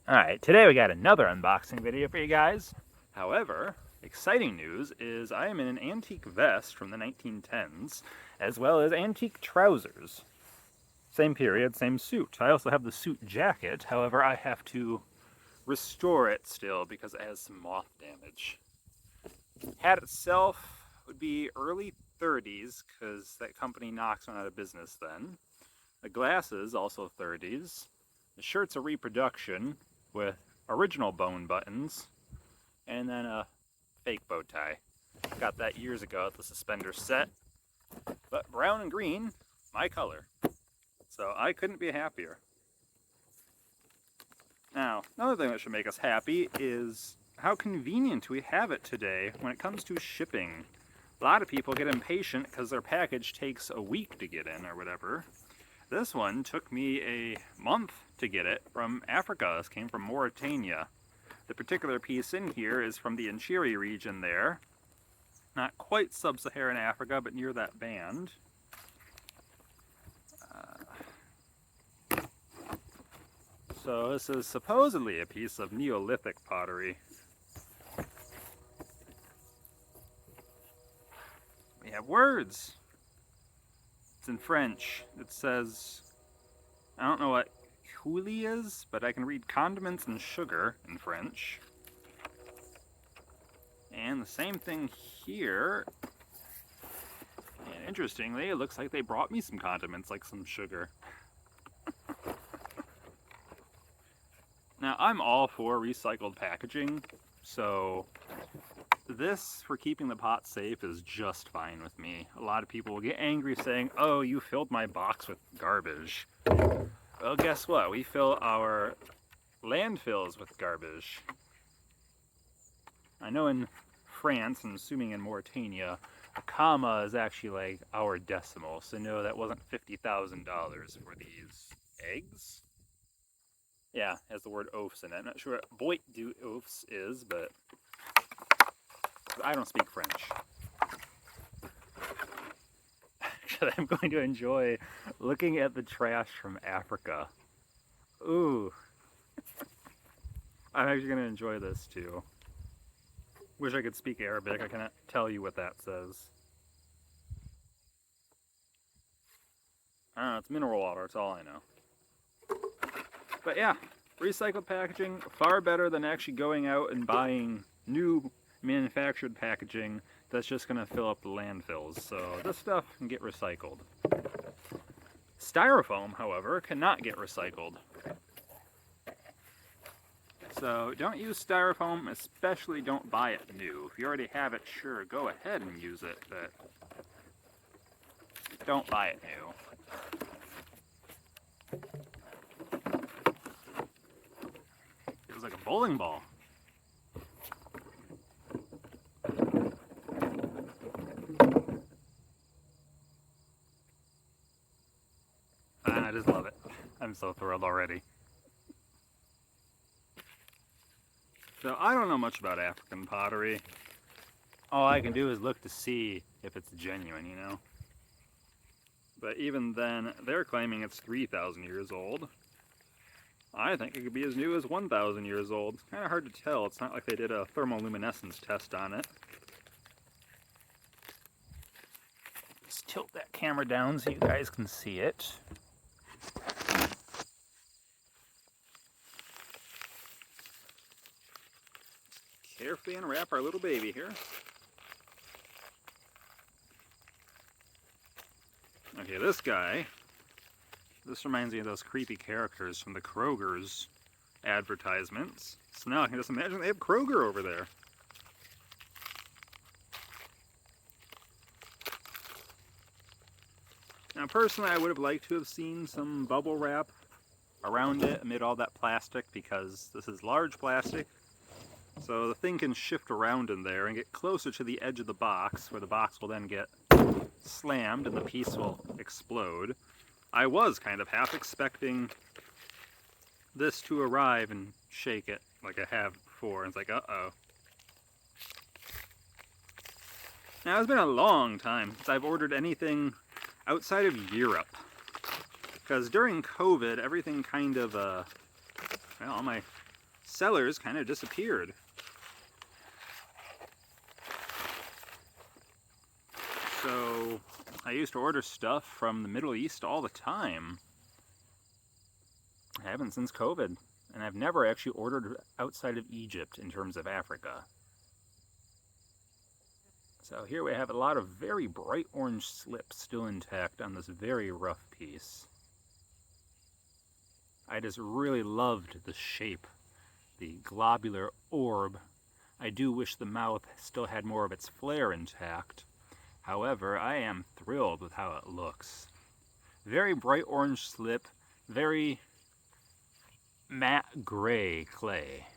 Alright, today we got another unboxing video for you guys. However, exciting news is I am in an antique vest from the 1910s, as well as antique trousers. Same period, same suit. I also have the suit jacket, however I have to restore it still because it has some moth damage. Hat itself would be early 30s, because that company Knox went out of business then. The glasses, also 30s. The shirt's a reproduction with original bone buttons, and then a fake bow tie. Got that years ago at the suspender set, but brown and green, my color. So I couldn't be happier. Now, another thing that should make us happy is how convenient we have it today when it comes to shipping. A lot of people get impatient because their package takes a week to get in or whatever. This one took me a month to get it from Africa. This came from Mauritania. The particular piece in here is from the Inchiri region there. Not quite sub-Saharan Africa, but near that band. So this is supposedly a piece of Neolithic pottery. We have words. It's in French. It says, I don't know what coulis is, but I can read condiments and sugar in French. And the same thing here. And interestingly, it looks like they brought me some condiments, like some sugar. Now, I'm all for recycled packaging, so this, for keeping the pot safe, is just fine with me. A lot of people will get angry saying, oh, you filled my box with garbage. Well, guess what? We fill our landfills with garbage. I know in France, and assuming in Mauritania, a comma is actually like our decimal, so no, that wasn't $50,000 for these eggs. Yeah, has the word oafs in it. I'm not sure what boit du oafs is, but I don't speak French. Actually, I'm going to enjoy looking at the trash from Africa. Ooh. I'm actually going to enjoy this too. Wish I could speak Arabic. I cannot tell you what that says. I don't know, it's mineral water, that's all I know. But yeah, recycled packaging, far better than actually going out and buying new manufactured packaging that's just going to fill up the landfills. So this stuff can get recycled. Styrofoam, however, cannot get recycled. So don't use styrofoam, especially don't buy it new. If you already have it, sure, go ahead and use it, but don't buy it new. Feels like a bowling ball. I just love it. I'm so thrilled already. So I don't know much about African pottery. All I can do is look to see if it's genuine, you know? But even then, they're claiming it's 3,000 years old. I think it could be as new as 1,000 years old. It's kind of hard to tell. It's not like they did a thermoluminescence test on it. Just tilt that camera down so you guys can see it. Carefully unwrap our little baby here. Okay, this guy, this reminds me of those creepy characters from the Kroger's advertisements. So now I can just imagine they have Kroger over there. Now personally, I would have liked to have seen some bubble wrap around it amid all that plastic, because this is large plastic. So the thing can shift around in there and get closer to the edge of the box, where the box will then get slammed and the piece will explode. I was kind of half expecting this to arrive and shake it like I have before, and it's like, uh-oh. Now, it's been a long time since I've ordered anything outside of Europe, because during COVID, everything kind of, well, all my sellers kind of disappeared. So I used to order stuff from the Middle East all the time. I haven't since COVID, and I've never actually ordered outside of Egypt in terms of Africa. So here we have a lot of very bright orange slips still intact on this very rough piece. I just really loved the shape, the globular orb. I do wish the mouth still had more of its flair intact. However, I am thrilled with how it looks. Very bright orange slip, very matte gray clay.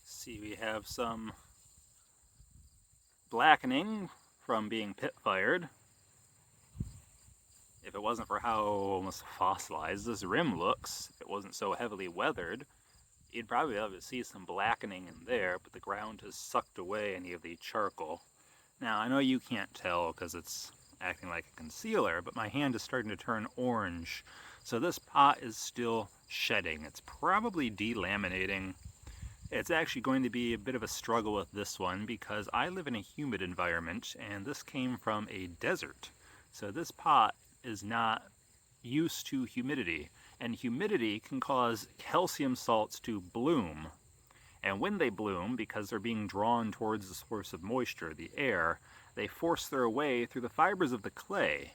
See, we have some blackening from being pit fired. If it wasn't for how almost fossilized this rim looks, if it wasn't so heavily weathered, you'd probably be able to see some blackening in there, but the ground has sucked away any of the charcoal. Now, I know you can't tell because it's acting like a concealer, but my hand is starting to turn orange. So this pot is still shedding. It's probably delaminating. It's actually going to be a bit of a struggle with this one because I live in a humid environment and this came from a desert. So this pot is not used to humidity, and humidity can cause calcium salts to bloom. And when they bloom, because they're being drawn towards the source of moisture, the air, they force their way through the fibers of the clay.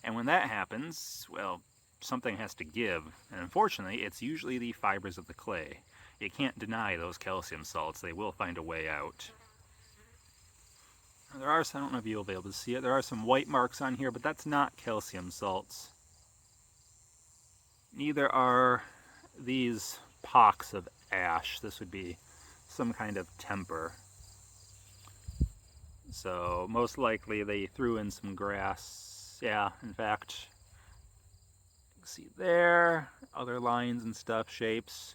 And when that happens, well, something has to give. And unfortunately, it's usually the fibers of the clay. You can't deny those calcium salts. They will find a way out. There are some, I don't know if you'll be able to see it, there are some white marks on here, but that's not calcium salts. Neither are these pocks of ash. This would be some kind of temper. So most likely they threw in some grass. Yeah, in fact, you can see there, other lines and stuff, shapes.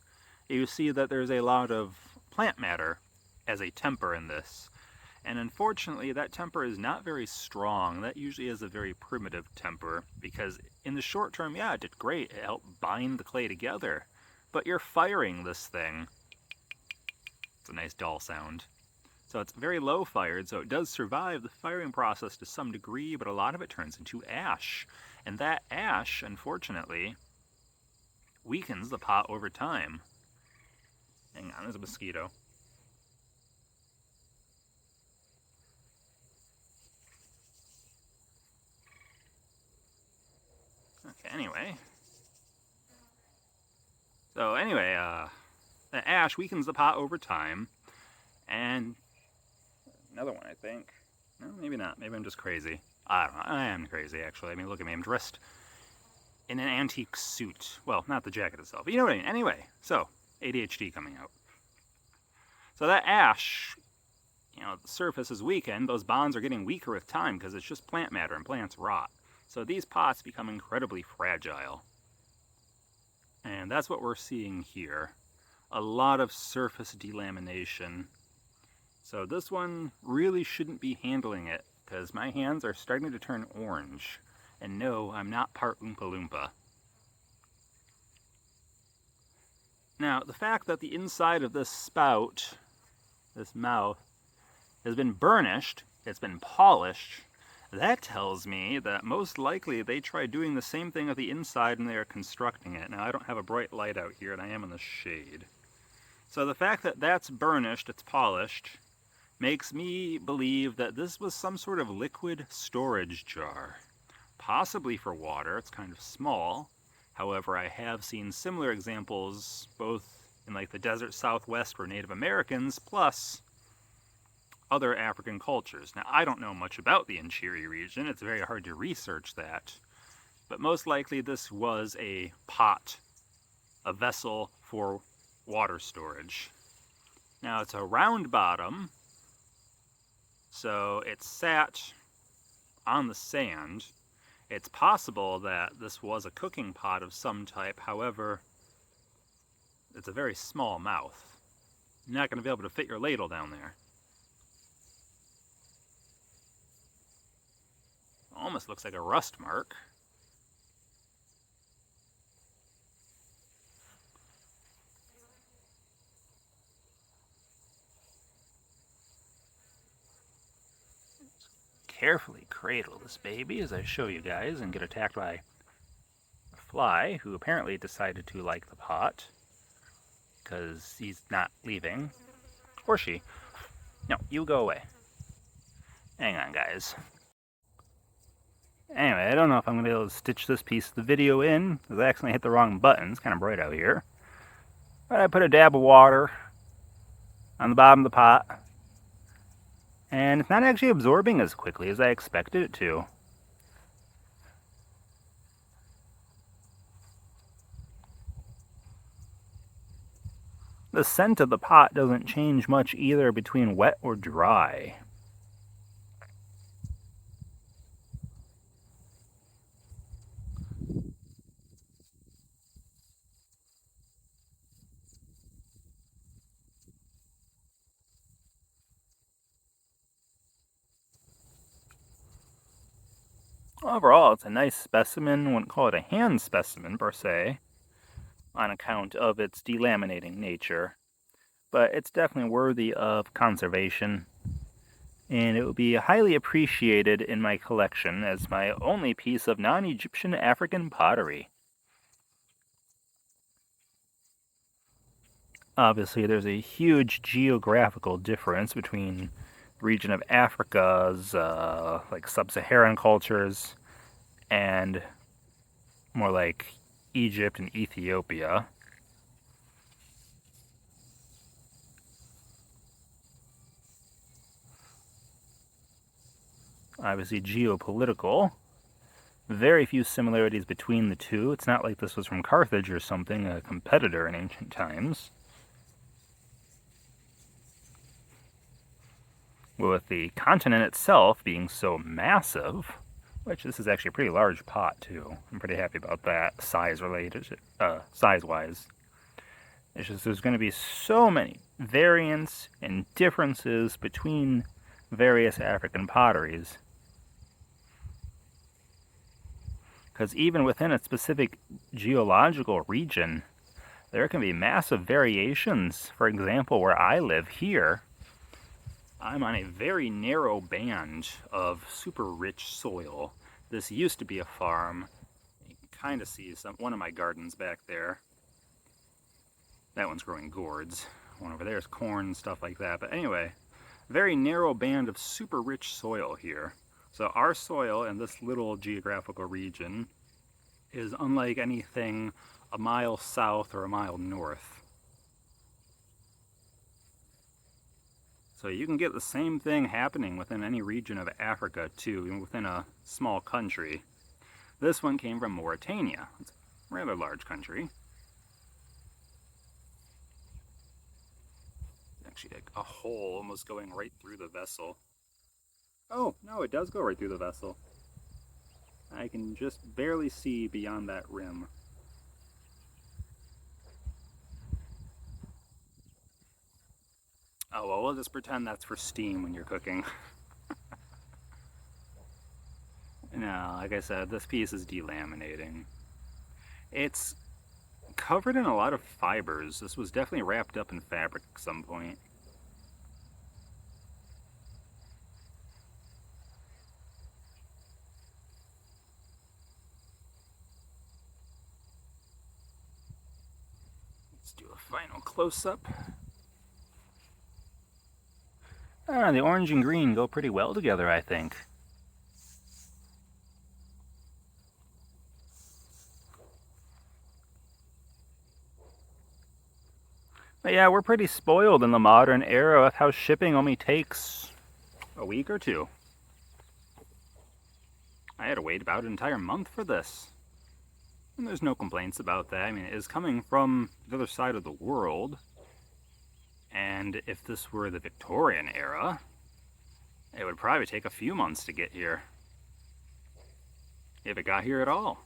You see that there's a lot of plant matter as a temper in this. And unfortunately, that temper is not very strong. That usually is a very primitive temper because in the short term, yeah, it did great. It helped bind the clay together. But you're firing this thing. It's a nice dull sound. So it's very low fired, so it does survive the firing process to some degree, but a lot of it turns into ash. And that ash, unfortunately, weakens the pot over time. Hang on, there's a mosquito. Okay, anyway. The ash weakens the pot over time. And another one, I think. No, maybe not. Maybe I'm just crazy. I don't know. I am crazy, actually. I mean, look at me. I'm dressed in an antique suit. Well, not the jacket itself, but you know what I mean. Anyway, so ADHD coming out. So that ash, the surface is weakened. Those bonds are getting weaker with time because it's just plant matter and plants rot. So these pots become incredibly fragile. And that's what we're seeing here. A lot of surface delamination. So this one really shouldn't be handling it because my hands are starting to turn orange. And no, I'm not part Oompa Loompa. Now, the fact that the inside of this spout, this mouth, has been burnished, it's been polished, that tells me that most likely they tried doing the same thing with the inside when they are constructing it. Now, I don't have a bright light out here and I am in the shade. So the fact that that's burnished, it's polished, makes me believe that this was some sort of liquid storage jar. Possibly for water, it's kind of small. However, I have seen similar examples both in like the desert southwest for Native Americans, plus other African cultures. Now, I don't know much about the Inchiri region. It's very hard to research that. But most likely this was a pot, a vessel for water storage. Now, it's a round bottom, so it sat on the sand. It's possible that this was a cooking pot of some type. However, it's a very small mouth. You're not going to be able to fit your ladle down there. Almost looks like a rust mark. carefully cradle this baby as I show you guys and get attacked by a fly who apparently decided to like the pot because he's not leaving. Or she. No, you go away. Hang on, guys. Anyway, I don't know if I'm going to be able to stitch this piece of the video in because I accidentally hit the wrong button. It's kind of bright out here. But I put a dab of water on the bottom of the pot, and it's not actually absorbing as quickly as I expected it to. The scent of the pot doesn't change much either between wet or dry. Overall, it's a nice specimen. I wouldn't call it a hand specimen per se, on account of its delaminating nature, but it's definitely worthy of conservation, and it would be highly appreciated in my collection as my only piece of non-Egyptian African pottery. Obviously, there's a huge geographical difference between the region of Africa's like sub-Saharan cultures and more like Egypt and Ethiopia. Obviously geopolitical. Very few similarities between the two. It's not like this was from Carthage or something, a competitor in ancient times. With the continent itself being so massive, which this is actually a pretty large pot too. I'm pretty happy about that, size-wise. It's just there's going to be so many variants and differences between various African potteries. Because even within a specific geological region, there can be massive variations. For example, where I live here, I'm on a very narrow band of super rich soil. This used to be a farm. You can kind of see one of my gardens back there. That one's growing gourds. One over there is corn and stuff like that. But anyway, very narrow band of super rich soil here. So our soil in this little geographical region is unlike anything a mile south or a mile north. So you can get the same thing happening within any region of Africa too, even within a small country. This one came from Mauritania. It's a rather large country. Actually, like a hole almost going right through the vessel. Oh, no, it does go right through the vessel. I can just barely see beyond that rim. Oh, well, we'll just pretend that's for steam when you're cooking. No, like I said, this piece is delaminating. It's covered in a lot of fibers. This was definitely wrapped up in fabric at some point. Let's do a final close-up. The orange and green go pretty well together, I think. But yeah, we're pretty spoiled in the modern era with how shipping only takes a week or two. I had to wait about an entire month for this. And there's no complaints about that. I mean, it is coming from the other side of the world. And if this were the Victorian era, it would probably take a few months to get here. If it got here at all.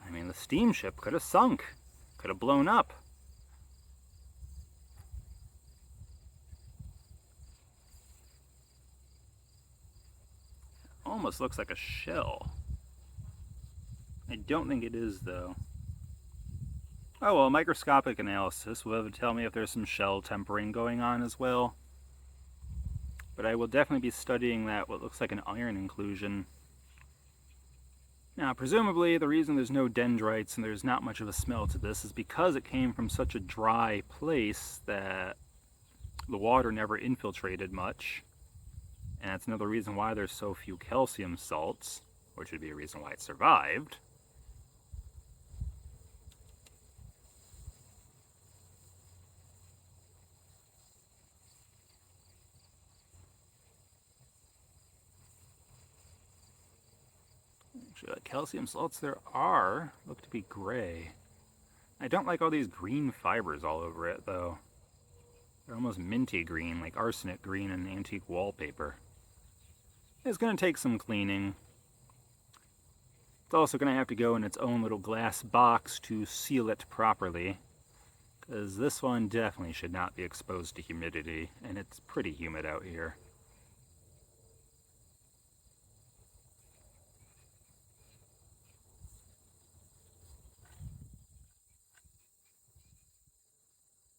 I mean, the steamship could have sunk, could have blown up. Almost looks like a shell. I don't think it is, though. Oh well, microscopic analysis would tell me if there's some shell tempering going on as well. but I will definitely be studying that, what looks like an iron inclusion. Now, presumably, the reason there's no dendrites and there's not much of a smell to this is because it came from such a dry place that the water never infiltrated much. And that's another reason why there's so few calcium salts, which would be a reason why it survived. Actually, the calcium salts there are look to be gray. I don't like all these green fibers all over it, though. They're almost minty green, like arsenic green in antique wallpaper. It's going to take some cleaning. It's also going to have to go in its own little glass box to seal it properly, because this one definitely should not be exposed to humidity, and it's pretty humid out here.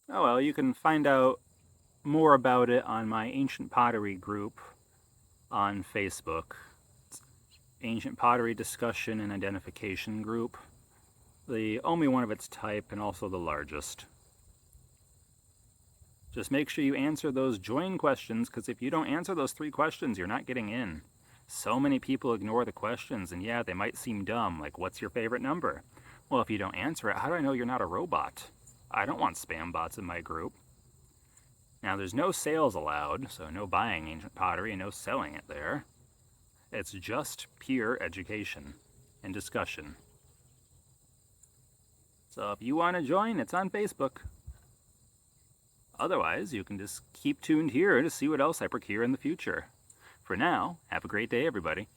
Oh well, you can find out more about it on my Ancient Pottery group on Facebook. It's Ancient Pottery Discussion and Identification Group. The only one of its type and also the largest. Just make sure you answer those join questions, because if you don't answer those 3 questions, you're not getting in. So many people ignore the questions, and yeah, they might seem dumb, like what's your favorite number? Well, if you don't answer it, how do I know you're not a robot? I don't want spam bots in my group. Now, there's no sales allowed, so no buying ancient pottery and no selling it there. It's just pure education and discussion. So if you want to join, it's on Facebook. Otherwise, you can just keep tuned here to see what else I procure in the future. For now, have a great day, everybody.